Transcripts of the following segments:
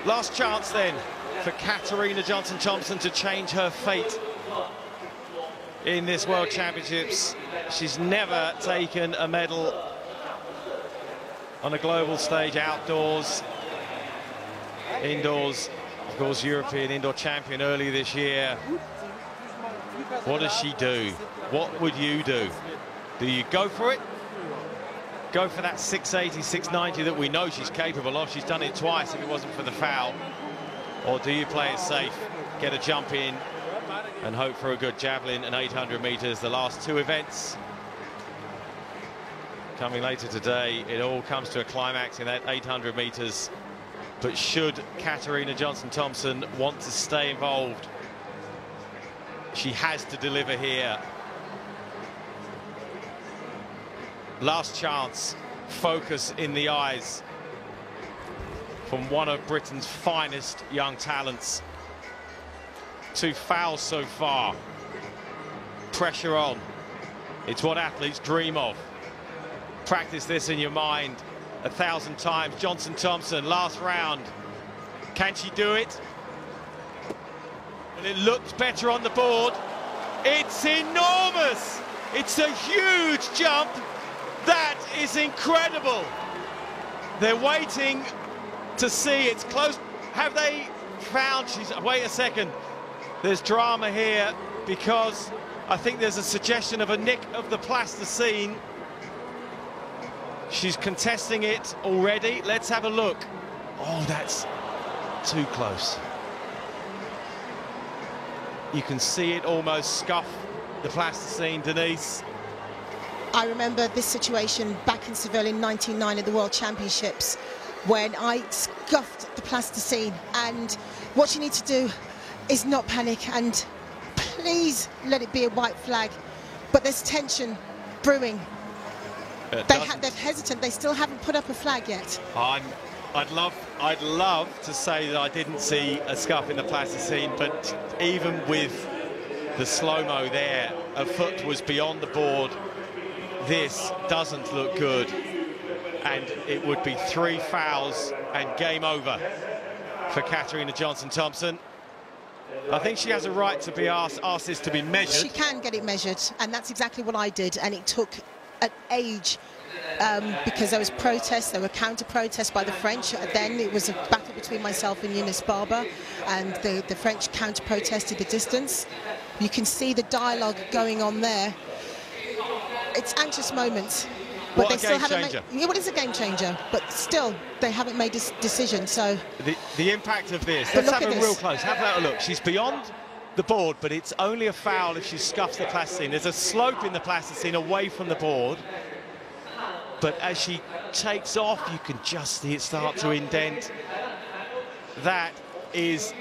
Last chance then for Katarina Johnson-Thompson to change her fate in this World Championships. She's never taken a medal on a global stage, outdoors, indoors. Of course, European indoor champion earlier this year. What does she do? What would you do? Do you go for it? Go for that 680, 690 that we know she's capable of. She's done it twice if it wasn't for the foul. Or do you play it safe, get a jump in, and hope for a good javelin and 800 meters? The last two events coming later today, it all comes to a climax in that 800 meters. But should Katarina Johnson-Thompson want to stay involved, she has to deliver here. Last chance, focus in the eyes from one of Britain's finest young talents. 2 fouls so far. Pressure on. It's what athletes dream of. Practice this in your mind 1,000 times. Johnson-Thompson, last round. Can she do it? Well, it looks better on the board. It's enormous. It's a huge jump. That is incredible. They're waiting to see. It's close. Have they found? Wait a second. There's drama here because I think there's a suggestion of a nick of the plasticine. She's contesting it already. Let's have a look. Oh, that's too close. You can see it almost scuff the plasticine, Denise. I remember this situation back in Seville in 1999 at the World Championships when I scuffed the plasticine, and what you need to do is not panic and please let it be a white flag. But there's tension brewing. They're hesitant. They still haven't put up a flag yet. I'd love to say that I didn't see a scuff in the plasticine, but even with the slow-mo there, a foot was beyond the board. This doesn't look good, and it would be 3 fouls and game over for Katarina Johnson-Thompson. I think she has a right to be asked this to be measured. She can get it measured, and that's exactly what I did, and it took an age because there was protests, there were counter-protests by the French. Then it was a battle between myself and Eunice Barber, and the French counter-protested the distance. You can see the dialogue going on there. It's anxious moments, but what they a still game haven't changer. made. Yeah, well, it's a game changer, but still they haven't made this decision. So the impact of this. Let's have a real close. Have that look. She's beyond the board, but it's only a foul if she scuffs the plasticine. There's a slope in the plasticine away from the board, but as she takes off, you can just see it start to indent. That is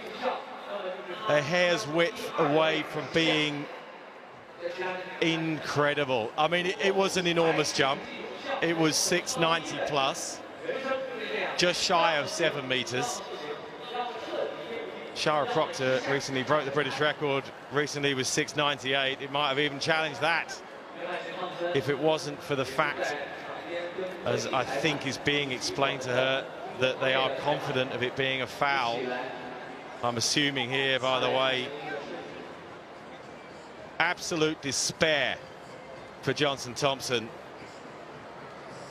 a hair's width away from being incredible. I mean, it was an enormous jump. It was 690 plus, just shy of 7 meters. Shara Proctor recently broke the British record recently with 698. It might have even challenged that if it wasn't for the fact, as I think is being explained to her, that they are confident of it being a foul. I'm assuming here, by the way, absolute despair for Johnson-Thompson.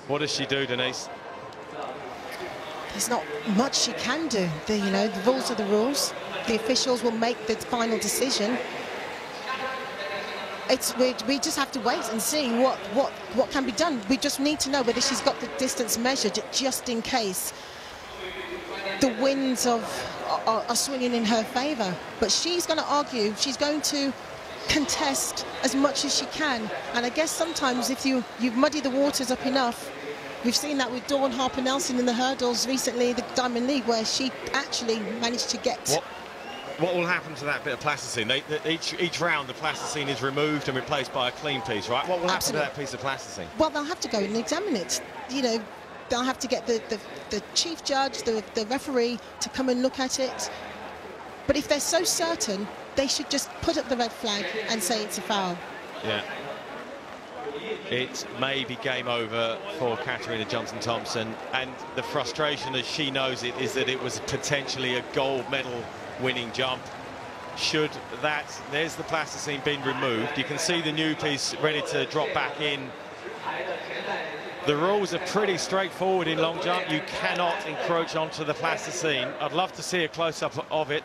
What does she do, Denise? There's not much she can do. You know, the rules are the rules. The officials will make the final decision. We just have to wait and see what can be done. We just need to know whether she's got the distance measured, just in case the winds are swinging in her favour. But she's going to argue. She's going to contest as much as she can, and I guess sometimes if you muddy the waters up enough, we've seen that with Dawn Harper-Nelson in the hurdles recently, the Diamond League, where she actually managed to get... What will happen to that bit of plasticine? Each round the plasticine is removed and replaced by a clean piece, right? What will happen to that piece of plasticine? Well, they'll have to go and examine it. You know, they'll have to get the chief judge, the referee, to come and look at it. But if they're so certain, they should just put up the red flag and say it's a foul. Yeah. it may be game over for Katarina Johnson-Thompson, and the frustration, as she knows it, is that it was potentially a gold medal winning jump. Should that, there's the plasticine being removed. You can see the new piece ready to drop back in. The rules are pretty straightforward in long jump. You cannot encroach onto the plasticine. I'd love to see a close-up of it.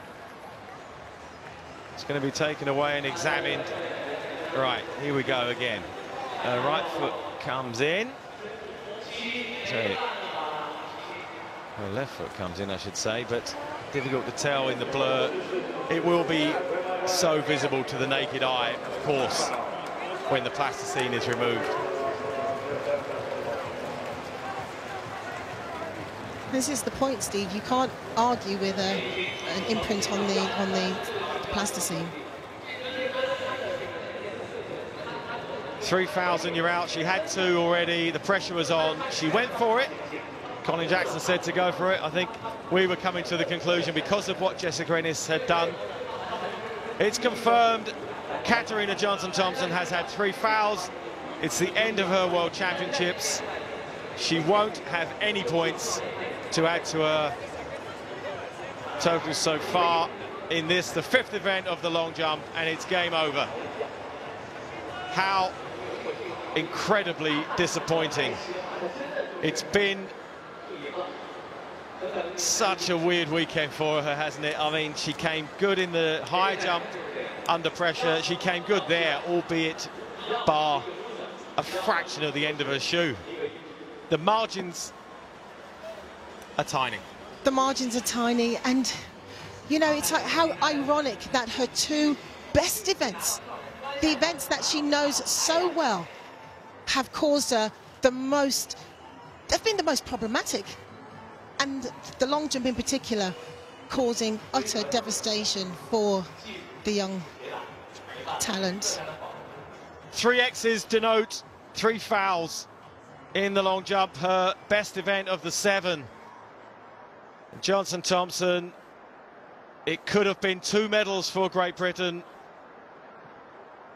It's going to be taken away and examined. Right, here we go again. Right foot comes in. So, her left foot comes in, I should say, but difficult to tell in the blur. It will be so visible to the naked eye, of course, when the plasticine is removed. This is the point, Steve. You can't argue with an imprint on the plasticine. 3 fouls and you're out. She had 2 already. The pressure was on. She went for it. Colin Jackson said to go for it. I think we were coming to the conclusion, because of what Jessica Ennis had done. It's confirmed. Katarina Johnson-Thompson has had 3 fouls. It's the end of her World Championships. She won't have any points to add to her total so far in this, the 5th event of the long jump, and it's game over. How incredibly disappointing. It's been such a weird weekend for her, hasn't it? I mean, she came good in the high jump under pressure. She came good there, albeit bar a fraction of the end of her shoe. The margins are tiny. The margins are tiny, and you know, it's like how ironic that her 2 best events, the events that she knows so well, have caused her the most, they've been the most problematic, and the long jump in particular causing utter devastation for the young talent. 3 X's denote 3 fouls in the long jump, her best event of the 7. Johnson-Thompson, it could have been 2 medals for Great Britain.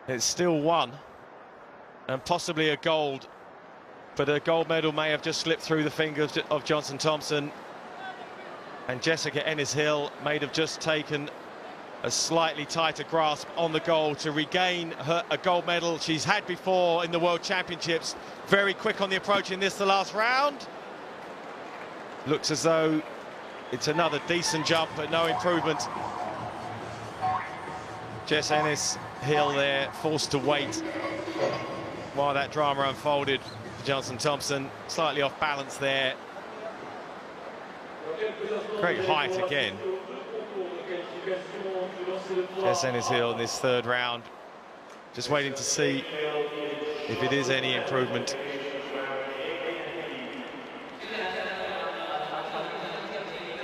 It's still 1, and possibly a gold, but a gold medal may have just slipped through the fingers of Johnson-Thompson, and Jessica Ennis-Hill may have just taken a slightly tighter grasp on the goal to regain a gold medal she's had before in the World Championships. Very quick on the approach in this, the last round. Looks as though it's another decent jump, but no improvement. Jess Ennis-Hill there, forced to wait while that drama unfolded for Johnson-Thompson. Slightly off balance there. Great height again. Jess Ennis-Hill in this 3rd round. Just waiting to see if it is any improvement.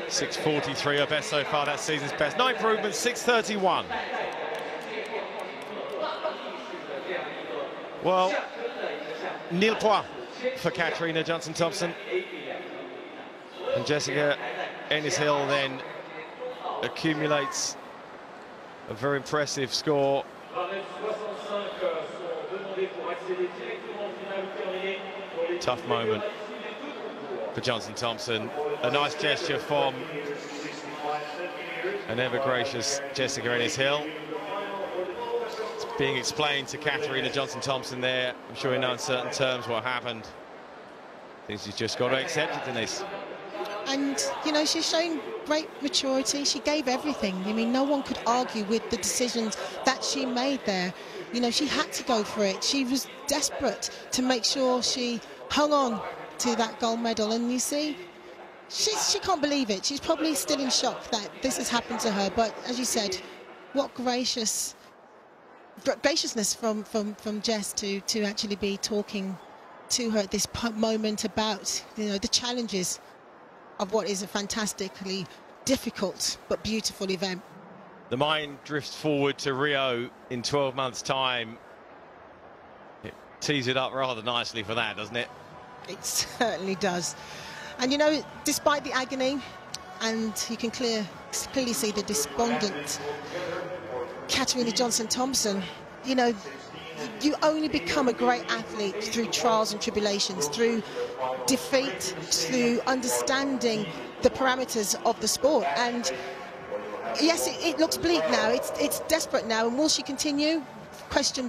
.643, her best so far, that season's best. No improvement, 6:31. Well, nil point for Katarina Johnson-Thompson. And Jessica Ennis-Hill then accumulates a very impressive score. Tough moment for Johnson-Thompson. A nice gesture from an ever-gracious Jessica Ennis-Hill. It's being explained to Katarina Johnson-Thompson there. I'm sure in uncertain terms what happened. I think she's just got to accept it, Denise. And, you know, she's showing great maturity. She gave everything. I mean, no one could argue with the decisions that she made there. You know, she had to go for it. She was desperate to make sure she hung on to that gold medal. And you see, she can't believe it. She's probably still in shock that this has happened to her. But as you said, what graciousness from Jess to actually be talking to her at this moment about, you know, the challenges of what is a fantastically difficult but beautiful event. The mind drifts forward to Rio in 12 months' time. It tees it up rather nicely for that, doesn't it? It certainly does. And, you know, despite the agony, and you can clearly see the despondent Katarina Johnson-Thompson, you know, you only become a great athlete through trials and tribulations, through defeat, through understanding the parameters of the sport. And yes, it looks bleak now. It's desperate now. And will she continue? Question.